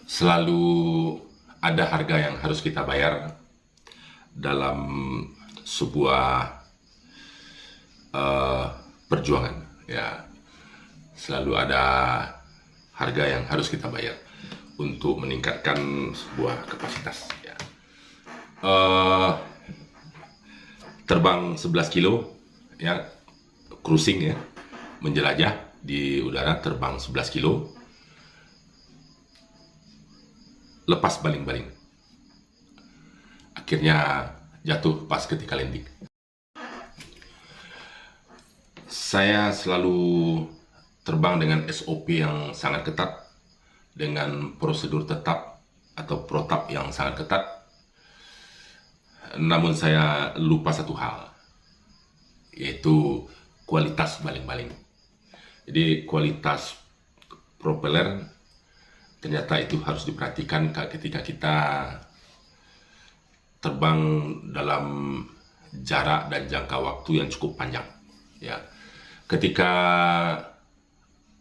Selalu ada harga yang harus kita bayar dalam sebuah perjuangan. Ya, selalu ada harga yang harus kita bayar untuk meningkatkan sebuah kapasitas. Ya. Terbang 11 kilo, ya, cruising, ya, menjelajah di udara, terbang 11 kilo, lepas baling-baling. Akhirnya jatuh pas ketika landing. Saya selalu terbang dengan SOP yang sangat ketat, dengan prosedur tetap atau protap yang sangat ketat. Namun saya lupa satu hal, yaitu kualitas baling-baling. Jadi kualitas propeller ternyata itu harus diperhatikan ketika kita terbang dalam jarak dan jangka waktu yang cukup panjang. Ya, ketika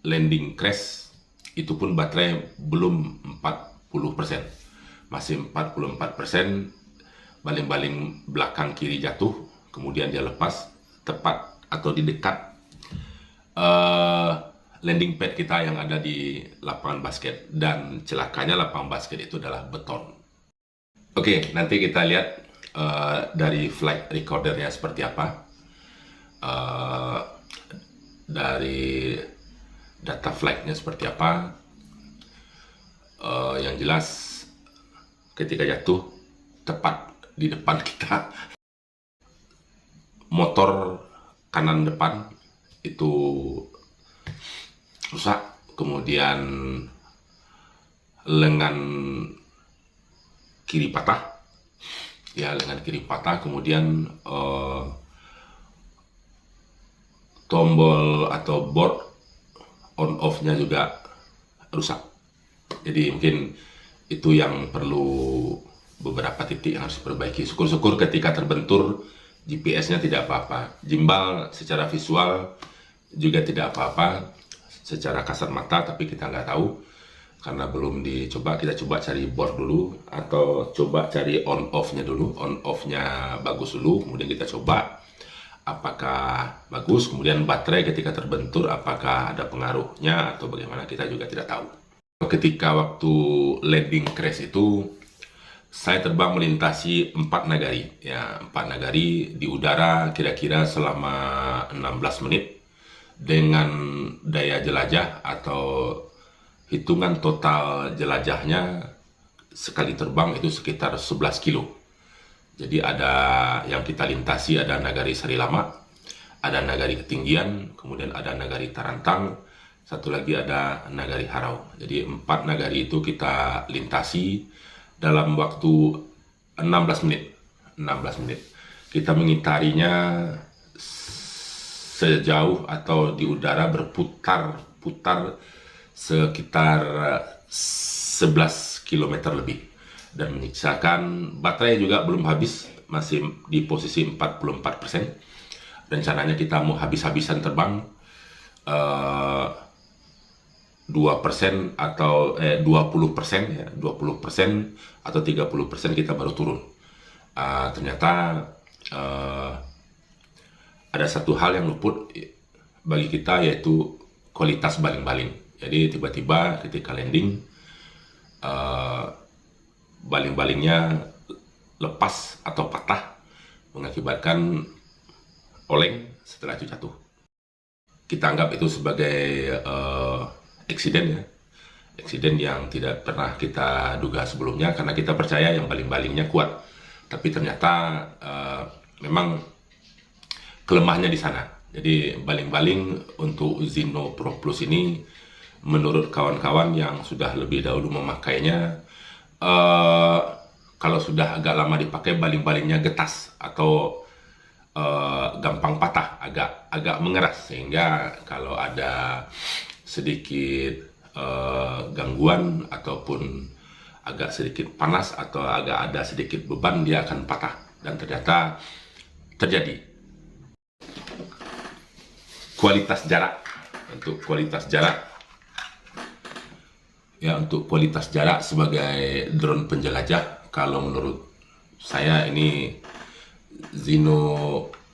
landing crash, itu pun baterai belum 40%, masih 44%. Baling-baling belakang kiri jatuh, kemudian dia lepas tepat atau di dekat landing pad kita yang ada di lapangan basket, dan celakanya lapangan basket itu adalah beton. Oke, nanti kita lihat dari flight recordernya seperti apa, dari data flightnya seperti apa. Yang jelas ketika jatuh tepat di depan kita, motor kanan depan itu rusak, kemudian lengan kiri patah, ya, lengan kiri patah, kemudian tombol atau board on off-nya juga rusak. Jadi mungkin itu yang perlu, beberapa titik yang harus diperbaiki. Syukur-syukur ketika terbentur GPS-nya tidak apa-apa, gimbal secara visual juga tidak apa-apa, secara kasat mata, tapi kita nggak tahu karena belum dicoba. Kita coba cari board dulu, atau coba cari on off-nya dulu. On off-nya bagus dulu, kemudian kita coba apakah bagus. Kemudian baterai ketika terbentur apakah ada pengaruhnya atau bagaimana, kita juga tidak tahu. Ketika waktu landing crash itu, saya terbang melintasi 4 nagari, ya, 4 nagari di udara kira-kira selama 16 menit dengan daya jelajah atau hitungan total jelajahnya sekali terbang itu sekitar 11 kilo. Jadi ada yang kita lintasi, ada nagari Sari Lama, ada nagari Ketinggian, kemudian ada nagari Tarantang, satu lagi ada nagari Harau. Jadi 4 nagari itu kita lintasi dalam waktu 16 menit. 16 menit. Kita mengitarinya sejauh atau di udara berputar-putar sekitar 11 km lebih, dan menyisakan baterai juga belum habis, masih di posisi 44%. Rencananya kita mau habis-habisan terbang 2% atau 20%, ya, 20% atau 30% kita baru turun. Ternyata ada satu hal yang luput bagi kita, yaitu kualitas baling-baling. Jadi tiba-tiba ketika landing baling-balingnya lepas atau patah, mengakibatkan oleng setelah itu jatuh. Kita anggap itu sebagai eksiden, ya, eksiden yang tidak pernah kita duga sebelumnya, karena kita percaya yang baling-balingnya kuat, tapi ternyata memang kelemahannya di sana. Jadi baling-baling untuk Zino Pro Plus ini, menurut kawan-kawan yang sudah lebih dahulu memakainya, kalau sudah agak lama dipakai, baling-balingnya getas atau gampang patah, agak mengeras, sehingga kalau ada sedikit gangguan ataupun agak sedikit panas atau agak ada sedikit beban, dia akan patah. Dan ternyata terjadi. Kualitas jarak, untuk kualitas jarak, ya untuk kualitas jarak sebagai drone penjelajah, kalau menurut saya ini Zino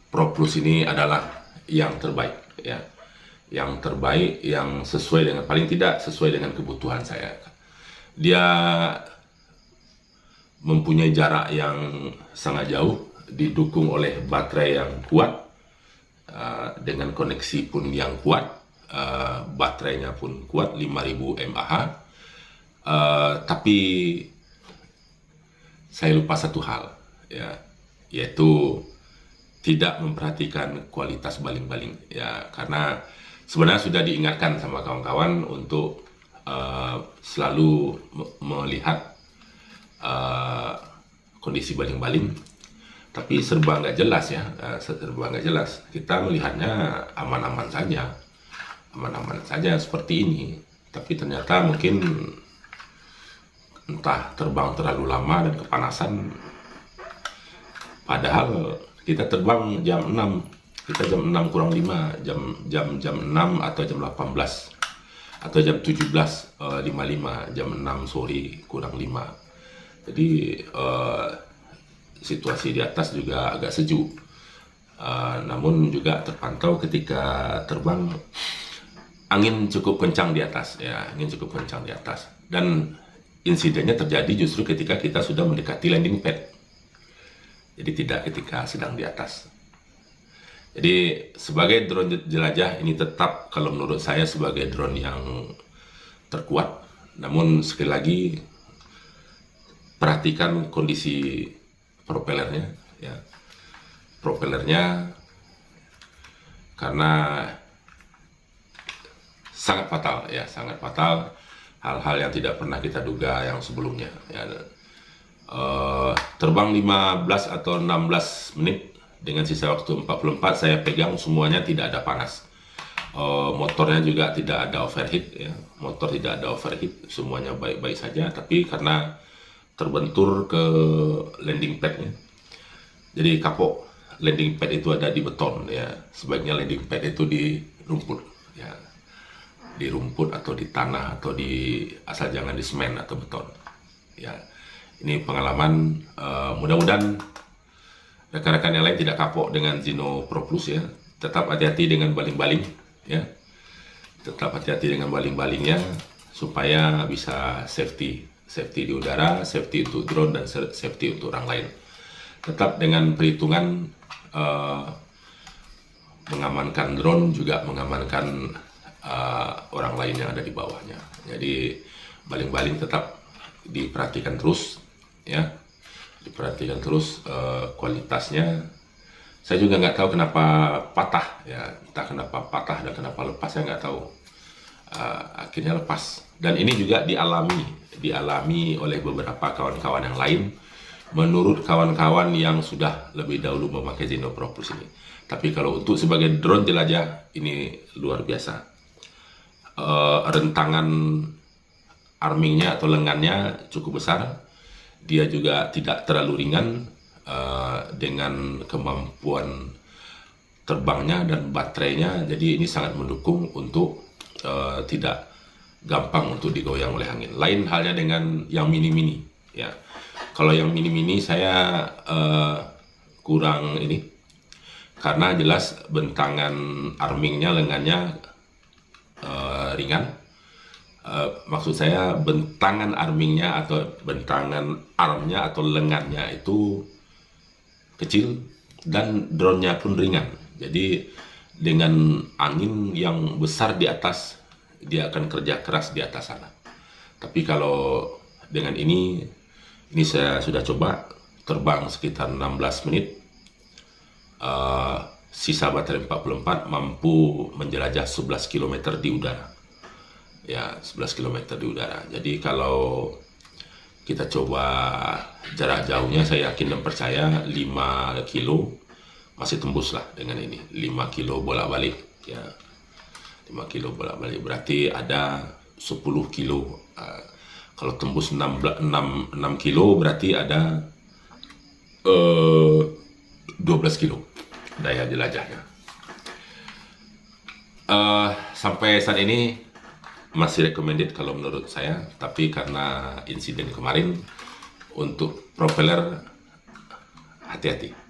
Pro Plus ini adalah yang terbaik, ya, yang terbaik, yang sesuai dengan, paling tidak sesuai dengan kebutuhan saya. Dia mempunyai jarak yang sangat jauh, didukung oleh baterai yang kuat, dengan koneksi pun yang kuat, baterainya pun kuat 5000 mAh. Tapi saya lupa satu hal, ya, yaitu tidak memperhatikan kualitas baling-baling, ya, karena sebenarnya sudah diingatkan sama kawan-kawan untuk selalu melihat kondisi baling-baling, tapi serba nggak jelas, ya, serba nggak jelas. Kita melihatnya aman-aman saja seperti ini, tapi ternyata mungkin entah terbang terlalu lama dan kepanasan, padahal kita terbang jam 6, kita jam 6 kurang 5, jam 6 atau jam 18 atau jam 17.55, jam 6 sore kurang 5. Jadi situasi di atas juga agak sejuk, namun juga terpantau ketika terbang angin cukup kencang di atas, ya, angin cukup kencang di atas. Dan insidennya terjadi justru ketika kita sudah mendekati landing pad, jadi tidak ketika sedang di atas. Jadi sebagai drone jelajah ini tetap, kalau menurut saya, sebagai drone yang terkuat. Namun sekali lagi, perhatikan kondisi propellernya, ya, propellernya, karena sangat fatal, ya, sangat fatal. Hal-hal yang tidak pernah kita duga yang sebelumnya, ya. Terbang 15 atau 16 menit dengan sisa waktu 44, saya pegang semuanya tidak ada panas. Motornya juga tidak ada overheat, ya, motor tidak ada overheat, semuanya baik-baik saja. Tapi karena terbentur ke landing padnya, jadi kapok landing pad itu ada di beton, ya, sebaiknya landing pad itu di rumput, ya, di rumput atau di tanah atau di, asal jangan di semen atau beton, ya. Ini pengalaman, mudah-mudahan rekan-rekan yang lain tidak kapok dengan Zino Pro Plus, ya. Tetap hati-hati dengan baling-baling, ya, tetap hati-hati dengan baling-balingnya supaya bisa safety di udara, safety untuk drone, dan safety untuk orang lain. Tetap dengan perhitungan mengamankan drone juga mengamankan orang lain yang ada di bawahnya. Jadi baling-baling tetap diperhatikan terus, ya, diperhatikan terus kualitasnya. Saya juga nggak tahu kenapa patah, ya, entah kenapa patah dan kenapa lepas, saya nggak tahu. Akhirnya lepas, dan ini juga dialami oleh beberapa kawan-kawan yang lain, menurut kawan-kawan yang sudah lebih dahulu memakai Zino Pro Plus ini. Tapi kalau untuk sebagai drone jelajah, ini luar biasa. Rentangan armingnya atau lengannya cukup besar, dia juga tidak terlalu ringan, dengan kemampuan terbangnya dan baterainya. Jadi ini sangat mendukung untuk tidak gampang untuk digoyang oleh angin. Lain halnya dengan yang mini-mini, ya. Kalau yang mini-mini saya kurang ini, karena jelas bentangan armingnya, lengannya ringan. Maksud saya bentangan armingnya atau bentangan armnya atau lengannya itu kecil, dan drone-nya pun ringan. Jadi dengan angin yang besar di atas, dia akan kerja keras di atas sana. Tapi kalau dengan ini saya sudah coba terbang sekitar 16 menit, sisa baterai 44, mampu menjelajah 11 km di udara, ya, 11 km di udara. Jadi kalau kita coba jarak jauhnya, saya yakin dan percaya 5 kilo masih tembus lah dengan ini. 5 kilo bolak-balik, ya, 5 kilo bolak-balik berarti ada 10 kilo. Kalau tembus 6 kilo berarti ada 12 kilo daya jelajahnya. Sampai saat ini masih recommended kalau menurut saya, tapi karena insiden kemarin untuk propeller hati-hati.